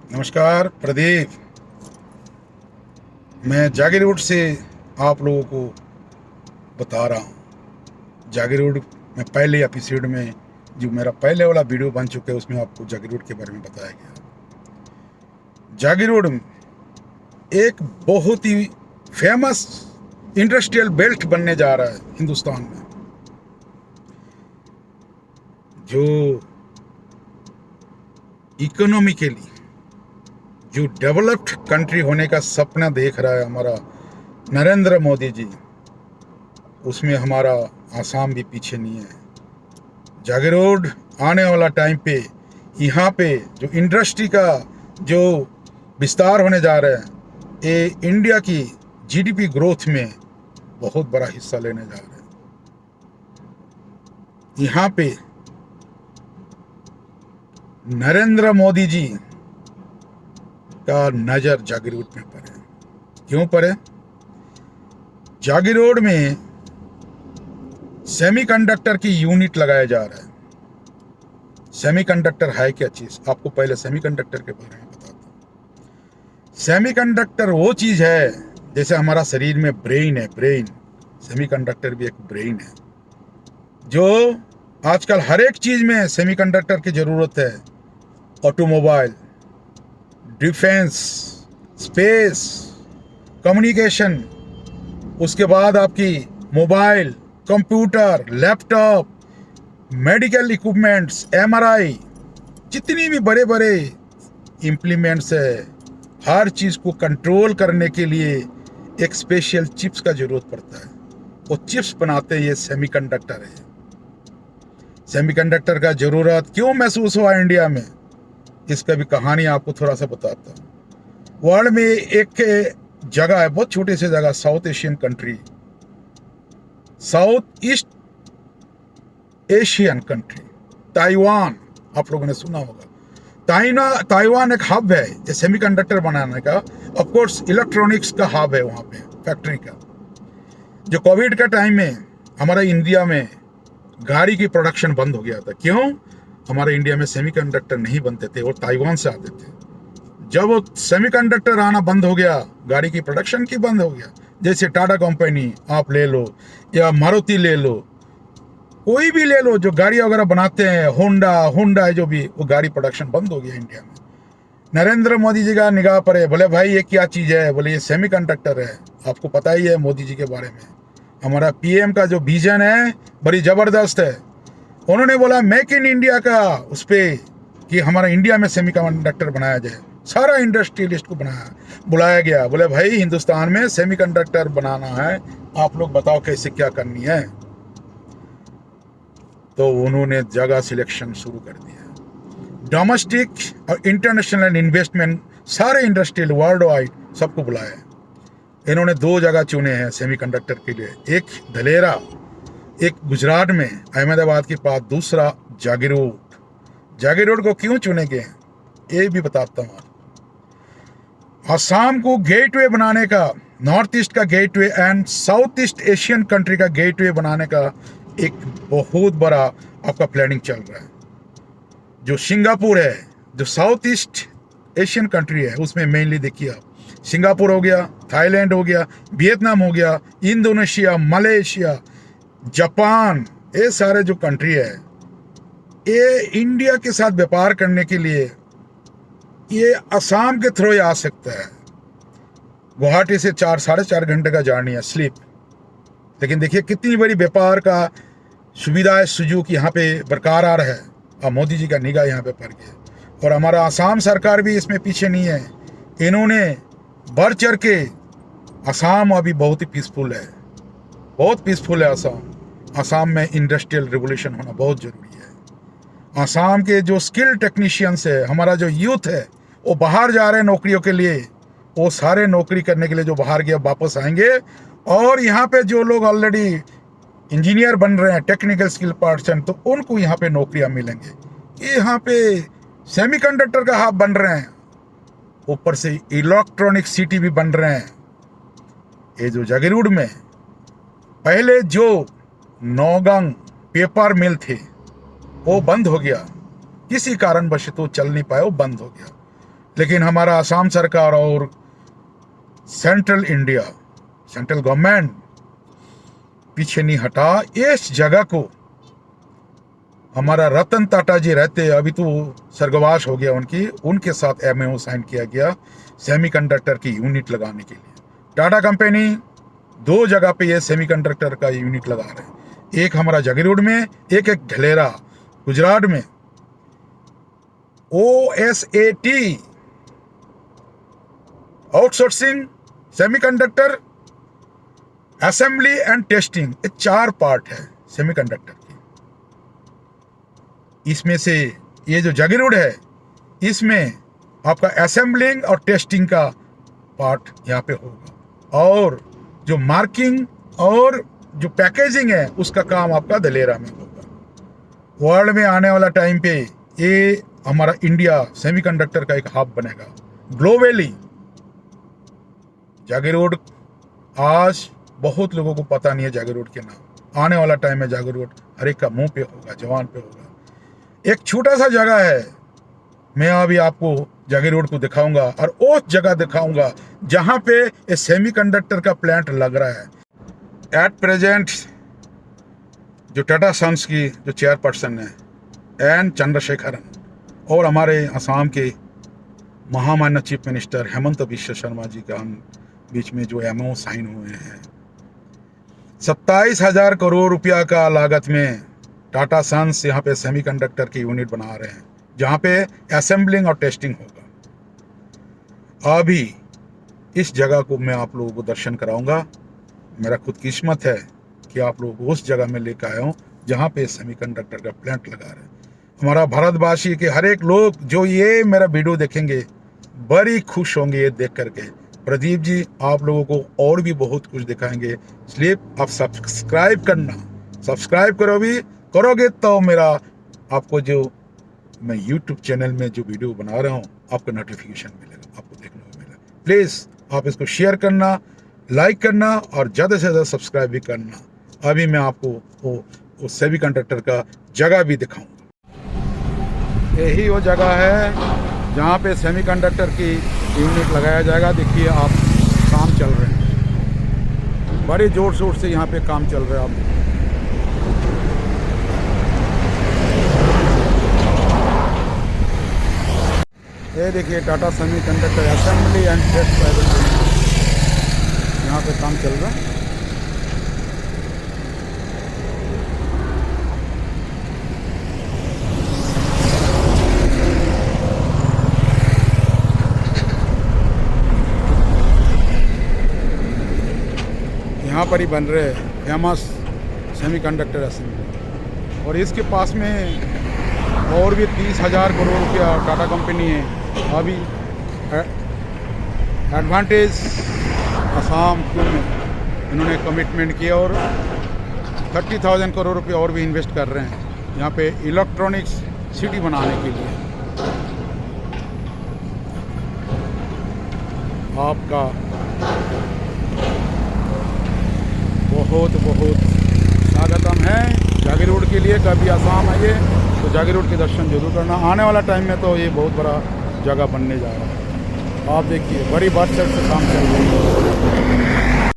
नमस्कार प्रदीप। मैं जागीरोड से आप लोगों को बता रहा हूँ। जागीरोड में पहले एपिसोड में जो मेरा पहले वाला वीडियो बन चुका है उसमें आपको जागीरोड के बारे में बताया गया। जागीरोड एक बहुत ही फेमस इंडस्ट्रियल बेल्ट बनने जा रहा है हिंदुस्तान में। जो इकोनॉमिकली जो डेवलप्ड कंट्री होने का सपना देख रहा है हमारा नरेंद्र मोदी जी, उसमें हमारा आसाम भी पीछे नहीं है। जागीरोड आने वाला टाइम पे यहाँ पे जो इंडस्ट्री का जो विस्तार होने जा रहा है, ये इंडिया की जीडीपी ग्रोथ में बहुत बड़ा हिस्सा लेने जा रहे हैं। यहाँ पे नरेंद्र मोदी जी का नज़र जागीरोड में पड़े। क्यों पड़े? जागीरोड में सेमीकंडक्टर की यूनिट लगाया जा रहा है। सेमीकंडक्टर है क्या चीज़? आपको पहले सेमीकंडक्टर के बारे में बताता हूँ। सेमीकंडक्टर वो चीज़ है जैसे हमारा शरीर में ब्रेन है, ब्रेन, सेमीकंडक्टर भी एक ब्रेन है। जो आजकल हर एक चीज़ में सेमीकंडक्टर की ज़रूरत है। ऑटोमोबाइल, डिफेंस, स्पेस, कम्युनिकेशन, उसके बाद आपकी mobile, computer, laptop, medical equipments, MRI, जितनी भी बड़े बड़े इम्प्लीमेंट्स है, हर चीज़ को कंट्रोल करने के लिए एक स्पेशल चिप्स का ज़रूरत पड़ता है। वो चिप्स बनाते हैं, ये सेमीकंडक्टर है। सेमीकंडक्टर का ज़रूरत क्यों महसूस हुआ इंडिया में, इसका भी कहानी आपको थोड़ा सा बताता हूँ। वर्ल्ड में एक जगह है, बहुत छोटी सी जगह, south Asian country, south east Asian country, Taiwan, आप लोगों ने सुना होगा। ताइवान एक हब है ये सेमीकंडक्टर बनाने का। ऑफ कोर्स इलेक्ट्रॉनिक्स का हब है वहाँ पे, फैक्ट्री का। जो कोविड का टाइम में हमारा इंडिया में गाड़ी की प्रोडक्शन बंद हो गया था। क्यों? हमारे इंडिया में सेमीकंडक्टर नहीं बनते थे और ताइवान से आते थे। जब वो सेमीकंडक्टर आना बंद हो गया, गाड़ी की प्रोडक्शन की बंद हो गया। जैसे टाटा कंपनी आप ले लो या मारुति ले लो, कोई भी ले लो जो गाड़ी वगैरह बनाते हैं, होंडा है जो भी, वो गाड़ी प्रोडक्शन बंद हो गया इंडिया में। नरेंद्र मोदी जी का निगाह पर है, बोले भाई ये क्या चीज़ है? बोले ये सेमीकंडक्टर है। आपको पता ही है मोदी जी के बारे में, हमारा पीएम का जो विजन है बड़ी ज़बरदस्त है। उन्होंने बोला मेक इन इंडिया का उस पर कि हमारा इंडिया में सेमीकंडक्टर बनाया जाए। सारा इंडस्ट्रियलिस्ट को बुलाया गया, बोले भाई हिंदुस्तान में सेमीकंडक्टर बनाना है, आप लोग बताओ कैसे क्या करनी है। तो उन्होंने जगह सिलेक्शन शुरू कर दिया। डोमेस्टिक और इंटरनेशनल इन्वेस्टमेंट, सारे इंडस्ट्रियल वर्ल्ड वाइड सबको बुलाया। इन्होंने 2 जगह चुने हैं सेमीकंडक्टर के लिए, एक धलेरा, एक गुजरात में अहमदाबाद के पास, दूसरा जागीरोड। जागीरोड को क्यों चुने गए ये भी बताता हूँ। आसाम को गेटवे बनाने का, नॉर्थ ईस्ट का gateway and south east Asian country का गेटवे बनाने का एक बहुत बड़ा आपका प्लानिंग चल रहा है। जो सिंगापुर है, जो साउथ ईस्ट एशियन कंट्री है, उसमें मेनली देखिए आप, सिंगापुर हो गया, थाईलैंड हो गया, वियतनाम हो गया, इंडोनेशिया, मलेशिया, जापान, ये सारे जो कंट्री है, ये इंडिया के साथ व्यापार करने के लिए ये आसाम के थ्रू आ सकता है। गुवाहाटी से 4-4.5 घंटे का जर्नी है स्लीप, लेकिन देखिए कितनी बड़ी व्यापार का सुविधा है, सुजूक यहाँ पे बरकरार है। और मोदी जी का निगाह यहाँ पे पड़ गया। और हमारा आसाम सरकार भी इसमें पीछे नहीं है। इन्होंने बढ़ चढ़ के, आसाम अभी बहुत ही पीसफुल है, बहुत पीसफुल है आसाम। आसाम में इंडस्ट्रियल रिवोल्यूशन होना बहुत ज़रूरी है। आसाम के जो स्किल टेक्नीशियंस है, हमारा जो यूथ है, वो बाहर जा रहे हैं नौकरियों के लिए। वो सारे नौकरी करने के लिए जो बाहर गए वापस आएंगे। और यहाँ पे जो लोग ऑलरेडी इंजीनियर बन रहे हैं, टेक्निकल स्किल पर्सन, तो उनको यहाँ पे नौकरियाँ मिलेंगे। ये यहाँ पे सेमीकंडक्टर का हब बन रहे हैं, ऊपर से इलेक्ट्रॉनिक सिटी भी बन रहे हैं। ये जो जागीरोड में पहले जो नौगंग पेपर मिल थे वो बंद हो गया, किसी कारणवश तो चल नहीं पाया, वो बंद हो गया। लेकिन हमारा असम सरकार और सेंट्रल गवर्नमेंट पीछे नहीं हटा। इस जगह को हमारा रतन टाटा जी रहते, अभी तो स्वर्गवास हो गया उनके साथ एमओयू साइन किया गया सेमीकंडक्टर की यूनिट लगाने के लिए। टाटा कंपनी 2 जगह पे ये सेमीकंडक्टर का यूनिट लगा रहे हैं, एक हमारा जागीरोड में, एक ढलेरा गुजरात में। OSAT outsourcing, semiconductor, assembly and testing, ये 4 पार्ट है सेमीकंडक्टर की। इसमें से ये जो जागीरोड है, इसमें आपका असेंबलिंग और टेस्टिंग का पार्ट यहाँ पे होगा, और जो मार्किंग और जो पैकेजिंग है उसका काम आपका धलेरा में होगा। वर्ल्ड में आने वाला टाइम पे ये हमारा इंडिया सेमीकंडक्टर का एक हब बनेगा ग्लोबली। जागीरोड आज बहुत लोगों को पता नहीं है जागीरोड के नाम। आने वाला टाइम में जागीरोड हर एक का मुंह पे होगा, जवान पे होगा। एक छोटा सा जगह है, मैं अभी आपको जागीरोड को दिखाऊंगा और उस जगह दिखाऊंगा जहां पे ये सेमीकंडक्टर का प्लांट लग रहा है। एट प्रेजेंट जो टाटा सन्स की जो चेयरपर्सन है एन चंद्रशेखरन, और हमारे असम के महामान्य चीफ मिनिस्टर हेमंत बिश्व शर्मा जी का बीच में जो एमओ साइन हुए हैं, 27,000 करोड़ रुपया का लागत में टाटा सन्स यहाँ पे सेमीकंडक्टर की यूनिट बना रहे हैं, जहाँ पे असेंबलिंग और टेस्टिंग होगा। अभी इस जगह को मैं आप लोगों को दर्शन कराऊंगा। मेरा खुद किस्मत है कि आप लोगों को उस जगह में लेकर आया हूँ जहाँ पे सेमीकंडक्टर का प्लांट लगा रहे हैं। हमारा भारतवासी के हर एक लोग जो ये मेरा वीडियो देखेंगे बड़ी खुश होंगे ये देख करके। प्रदीप जी आप लोगों को और भी बहुत कुछ दिखाएंगे, इसलिए आप सब्सक्राइब करोगे तो मेरा आपको जो मैं YouTube चैनल में जो वीडियो बना रहा हूँ आपको नोटिफिकेशन मिलेगा, आपको देखने को मिलेगा। प्लीज़ आप इसको शेयर करना, लाइक करना और ज़्यादा से ज़्यादा सब्सक्राइब भी करना। अभी मैं आपको वो सेमीकंडक्टर का जगह भी दिखाऊंगा। यही वो जगह है जहाँ पे सेमीकंडक्टर की यूनिट लगाया जाएगा। देखिए आप काम चल रहे हैं, बड़े जोर शोर से यहाँ पे काम चल रहा है। आप ये देखिए Tata semiconductor assembly and test private limited, यहाँ पे काम चल रहा है। यहाँ पर ही बन रहे फेमस सेमीकंडक्टर असेंबली, और इसके पास में और भी 30,000 करोड़ रुपया टाटा कंपनी है अभी एडवांटेज असम में इन्होंने कमिटमेंट किया, और 30,000 करोड़ रुपया और भी इन्वेस्ट कर रहे हैं यहाँ पे इलेक्ट्रॉनिक्स सिटी बनाने के लिए। आपका बहुत बहुत स्वागतम है जागीरोड के लिए। कभी असम आइए तो जागीरोड के दर्शन जरूर करना। आने वाला टाइम में तो ये बहुत बड़ा जगह बनने जा रहा है। आप देखिए बड़ी बढ़ चढ़ से काम चल रही है।